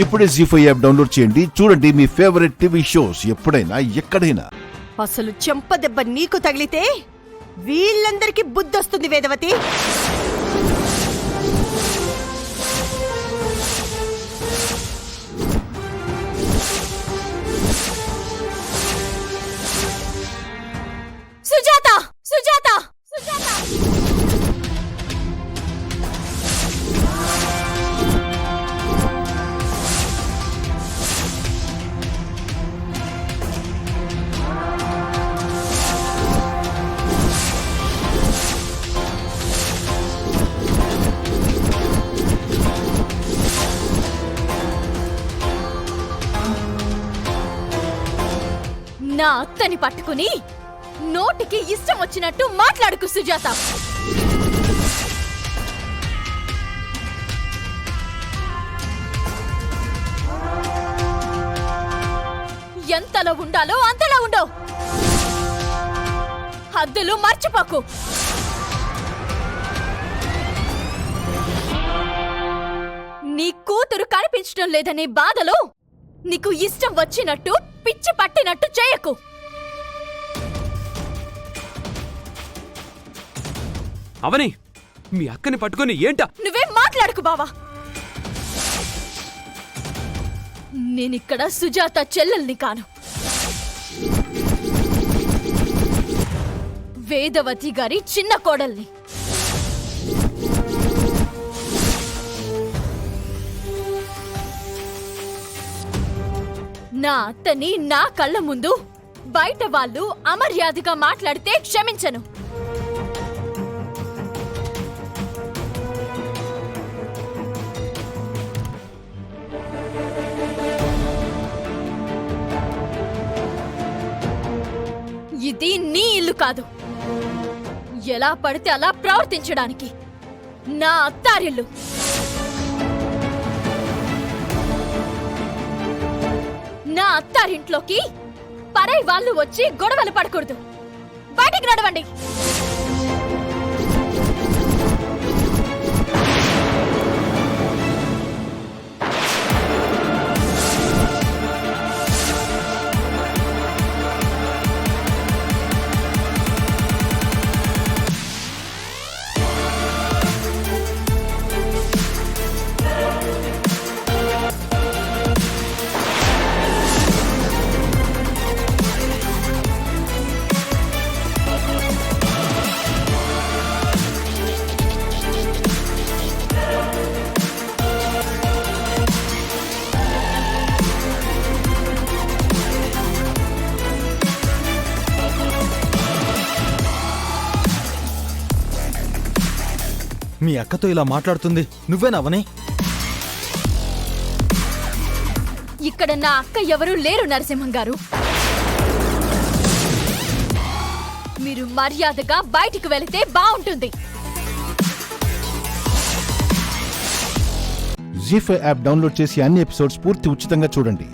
ఇప్పుడే జీ5 app download చేయండి. చూడండి మీ ఫేవరెట్ టీవీ షోస్ ఎప్పుడైనా ఎక్కడైనా. అసలు చెంపదెబ్బ నీకు తగిలితే వీళ్ళందరికీ బుద్ధొస్తుంది వేదవతి. సుజాత సుజాత సుజాత నా అత్తని పట్టుకుని నోటికి ఇష్టం వచ్చినట్టు మాట్లాడుకు సుజాత. ఎంతలో ఉండాలో అంతలో ఉండవు. హద్దులు మర్చిపోకు. నీ కూతురు కనిపించడం లేదనే బాధలో నీకు ఇష్టం వచ్చినట్టు పిచ్చి పట్టినట్టు చేయకు. అవని, మీ అక్కని పట్టుకొని ఏంటా? నువ్వేం మాట్లాడకు బావా. నేనిక్కడ సుజాత చెల్లెల్ని కాను, వేదవతి గారి చిన్న కోడల్ని. నా అత్తని నా కళ్ళ ముందు బయట వాళ్ళు అమర్యాదగా మాట్లాడితే క్షమించను. ఇది నీ ఇల్లు కాదు, ఎలా పడితే అలా ప్రవర్తించడానికి నా అత్తారిల్లు. నా అత్తారింట్లోకి పరై వాళ్ళు వచ్చి గొడవలు పడకూడదు. బయటికి నడవండి. మీ అక్కతో ఇలా మాట్లాడుతుంది నువ్వేనవని? ఇక్కడ నా అక్క ఎవరూ లేరు నరసింహం గారు. మీరు మర్యాదగా బయటికి వెళితే బాగుంటుంది. జీ5 యాప్ డౌన్లోడ్ చేసి అన్ని ఎపిసోడ్స్ పూర్తి ఉచితంగా చూడండి.